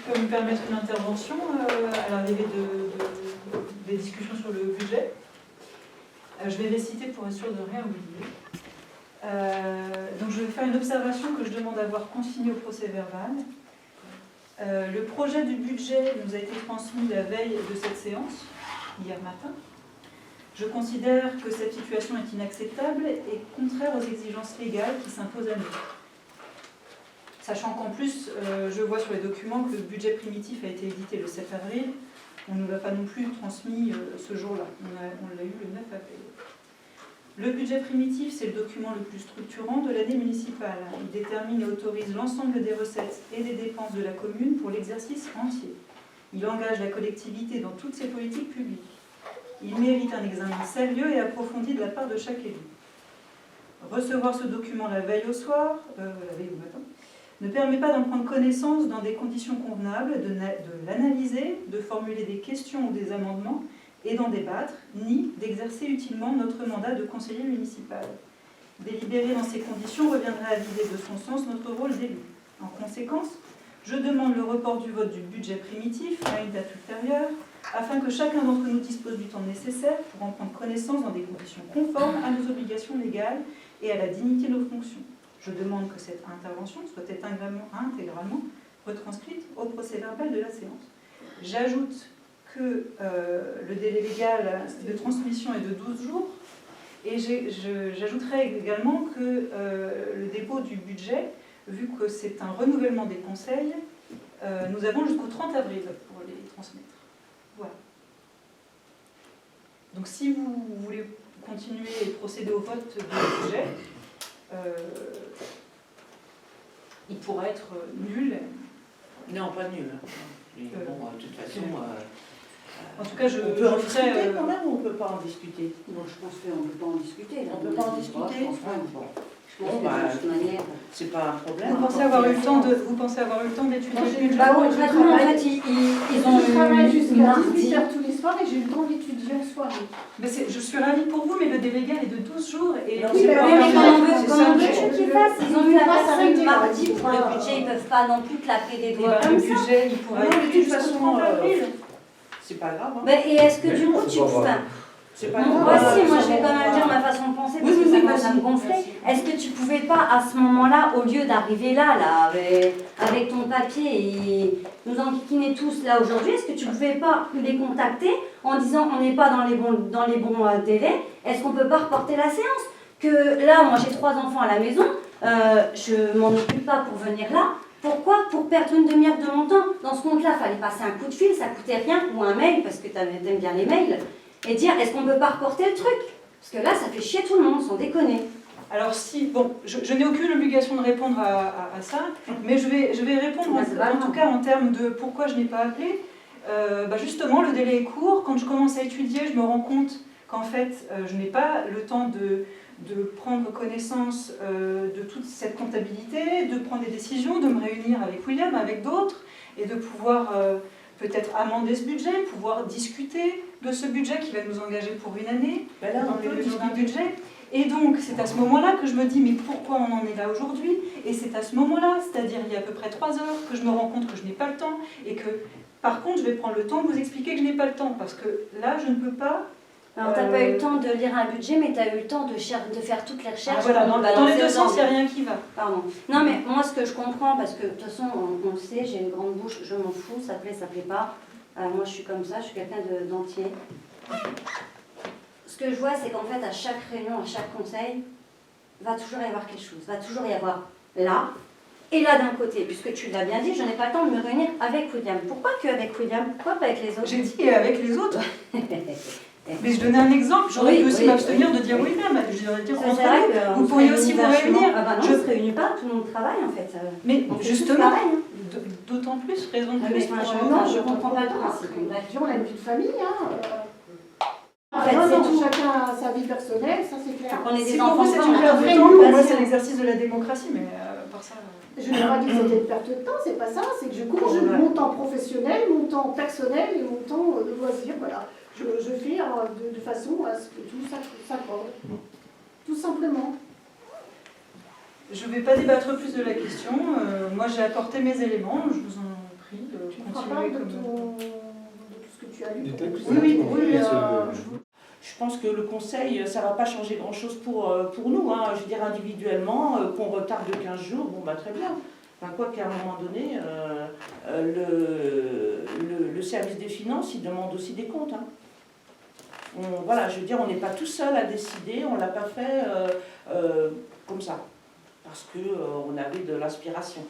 peux me permettre une intervention à l'arrivée des discussions sur le budget. Je vais les citer pour être sûr de rien oublier. Donc je vais faire une observation que je demande à voir consignée au procès-verbal. Le projet du budget nous a été transmis la veille de cette séance, hier matin. Je considère que cette situation est inacceptable et contraire aux exigences légales qui s'imposent à nous. Sachant qu'en plus, je vois sur les documents que le budget primitif a été édité le 7 avril, on ne nous l'a pas non plus transmis ce jour-là, on l'a eu le 9 avril. Le budget primitif, c'est le document le plus structurant de l'année municipale. Il détermine et autorise l'ensemble des recettes et des dépenses de la commune pour l'exercice entier. Il engage la collectivité dans toutes ses politiques publiques. Il mérite un examen sérieux et approfondi de la part de chaque élu. Recevoir ce document la veille au soir, la veille au matin, ne permet pas d'en prendre connaissance dans des conditions convenables, de l'analyser, de formuler des questions ou des amendements et d'en débattre, ni d'exercer utilement notre mandat de conseiller municipal. Délibérer dans ces conditions reviendrait à vider de son sens notre rôle d'élu. En conséquence, je demande le report du vote du budget primitif à une date ultérieure, afin que chacun d'entre nous dispose du temps nécessaire pour en prendre connaissance dans des conditions conformes à nos obligations légales et à la dignité de nos fonctions. Je demande que cette intervention soit intégralement retranscrite au procès-verbal de la séance. J'ajoute que le délai légal de transmission est de 12 jours et j'ajouterai également que le dépôt du budget, vu que c'est un renouvellement des conseils, nous avons jusqu'au 30 avril pour les transmettre. Voilà. Donc si vous voulez continuer et procéder au vote du budget, il pourra être nul. Non, pas nul. Bon, de toute façon... en tout cas, on peut en discuter quand même ou on ne peut pas en discuter? Bon, je pense qu'on ne peut pas en discuter. On ne peut pas en discuter? Je pense que de toute manière... C'est pas un problème. Vous pensez avoir eu le temps d'étudier le budget? Bah oui, vraiment, en fait, ils ont... Je travaille jusqu'à mardi. 18h tous les soirs et j'ai eu le temps d'étudier en soirée. Mais je suis ravie pour vous, mais le délai légal est de 12 jours. Et Non, Oui, c'est mais pas comment c'est ça, veux-tu qu'ils fassent? Ils ont eu la personne mardi pour le budget, ils ne peuvent pas non plus claquer des doigts le comme ça. budget, il pourra Non, être mais de toute jusqu'au façon, 30 avril. c'est pas grave. Hein. Mais et est-ce que du coup, tu peux... C'est pas Moi grave. aussi, moi je vais quand même dire ma façon de penser parce Oui, que ça oui, commence à vas-y. me gonfler. Est-ce que tu pouvais pas à ce moment-là, au lieu d'arriver là avec ton papier et nous enquiquiner tous là aujourd'hui, est-ce que tu pouvais pas les contacter en disant on n'est pas dans les bons délais, est-ce qu'on peut pas reporter la séance? Que là, moi j'ai 3 enfants à la maison, je m'en occupe pas pour venir là. Pourquoi? Pour perdre une demi-heure de mon temps. Dans ce compte-là, il fallait passer un coup de fil, ça coûtait rien, ou un mail, parce que t'aimes bien les mails, et dire est-ce qu'on peut pas reporter le truc? Parce que là, ça fait chier tout le monde, sans déconner. Alors si, bon, je n'ai aucune obligation de répondre à ça, mais je vais répondre en tout cas en termes de pourquoi je n'ai pas appelé. Justement, le délai est court. Quand je commence à étudier, je me rends compte qu'en fait, je n'ai pas le temps de prendre connaissance de toute cette comptabilité, de prendre des décisions, de me réunir avec William, avec d'autres, et de pouvoir peut-être amender ce budget, pouvoir discuter de ce budget qui va nous engager pour une année, Ben là, dans on les peut mesures du discuter. budget. Et donc, c'est à ce moment-là que je me dis, mais pourquoi on en est là aujourd'hui? Et c'est à ce moment-là, c'est-à-dire il y a à peu près 3 heures, que je me rends compte que je n'ai pas le temps, et que, par contre, je vais prendre le temps de vous expliquer que je n'ai pas le temps, parce que là, je ne peux pas... Alors, t'as pas eu le temps de lire un budget, mais tu as eu le temps de faire toutes les recherches. voilà, pour dans les balancer deux sens, il n'y a dedans. rien qui va. Pardon. Non, mais moi, ce que je comprends, parce que de toute façon, on le sait, j'ai une grande bouche, je m'en fous, ça plaît pas. Moi, je suis comme ça, je suis quelqu'un d'entier. Ce que je vois, c'est qu'en fait, à chaque réunion, à chaque conseil, va toujours y avoir quelque chose. Va toujours y avoir là et là d'un côté. Puisque tu l'as bien dit, je n'ai pas le temps de me réunir avec William. Pourquoi qu'avec William? Pourquoi pas avec les autres? J'ai dit avec les autres. Mais je donnais un exemple, j'aurais pu aussi m'abstenir de dire oui, même. Je dirais dire entre nous. Vous pourriez aussi vous réunir. Ah bah non, Je on se réunit pas, tout le monde travaille en fait. Mais On fait tous justement, pareil, hein. d'autant plus, raison de Ah, mais plus. je comprends pas le principe. On a une vie de famille, hein. En fait, non, c'est non, tout. chacun a sa vie personnelle, ça c'est clair. On est des Si pour enfants, vous c'est on une a perte de après temps, une pour moi c'est passion. l'exercice de la démocratie, mais par ça... Je n'ai pas dit que c'était une perte de temps, c'est pas ça, c'est que je conjugue mon temps professionnel, mon temps personnel et mon temps de loisir, voilà. Je fais de façon à ce que tout s'accorde, tout simplement. Je ne vais pas débattre plus de la question. Moi j'ai apporté mes éléments, je vous en prie. parle de comme- tout ce que tu as lu. Du pour texte. conclure. Oui, Je pense que le conseil, ça ne va pas changer grand-chose pour nous. Hein. Je veux dire, individuellement, qu'on retarde de 15 jours, bon, bah, très bien. Enfin, quoi qu'à un moment donné, le service des finances, il demande aussi des comptes. Hein. Voilà, je veux dire, on n'est pas tout seul à décider, on ne l'a pas fait comme ça, parce qu'on avait de l'inspiration.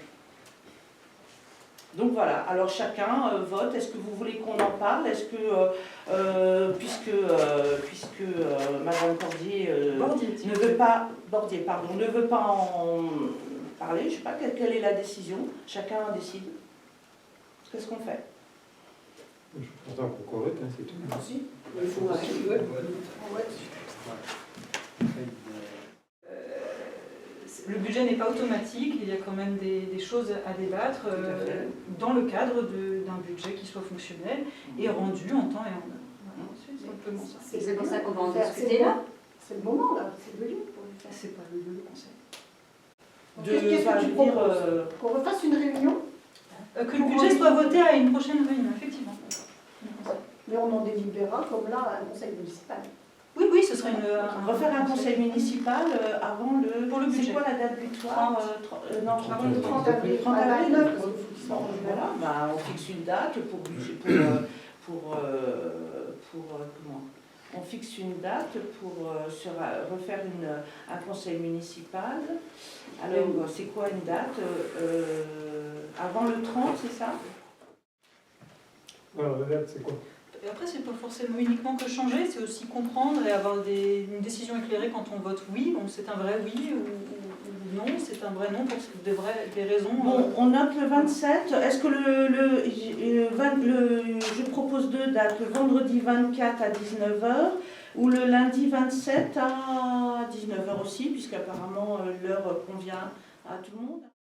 Donc voilà, alors chacun vote. Est-ce que vous voulez qu'on en parle? Est-ce que, puisque Madame Bordier ne veut pas, ne veut pas en parler, je ne sais pas quelle est la décision, chacun décide. Qu'est-ce qu'on fait? Je suis content qu'on correcte, hein, c'est tout. Si. Il faut Ouais. Le budget n'est pas automatique, il y a quand même des choses à débattre Tout à fait. dans le cadre d'un budget qui soit fonctionnel et rendu en temps et en heure. Voilà, c'est simplement ça. C'est pour ça qu'on va en faire, discuter là. C'est le moment là, c'est le lieu pour le faire. C'est pas le lieu, le conseil. Qu'est-ce que tu proposes? Qu'on refasse une réunion, Que le budget soit voté à une prochaine réunion, effectivement. mais on en délibérera comme là un conseil municipal. Oui, oui, ce serait refaire un conseil municipal avant le... Pour le budget. C'est quoi la date butoir non, Avant le 30 avril, 30 à avril. 29, parce qu'il faut qu'ils soient Bon, rendus voilà, là. bah, on fixe une date comment on fixe une date pour refaire un conseil municipal. Alors, c'est quoi une date avant le 30, c'est ça? Alors, la date, c'est quoi? Et après, c'est pas forcément uniquement que changer, c'est aussi comprendre et avoir une décision éclairée quand on vote oui. Donc c'est un vrai oui ou non, c'est un vrai non pour des raisons. Bon, on note le 27. Est-ce que je propose deux dates, le vendredi 24 à 19h ou le lundi 27 à 19h aussi, puisqu'apparemment l'heure convient à tout le monde.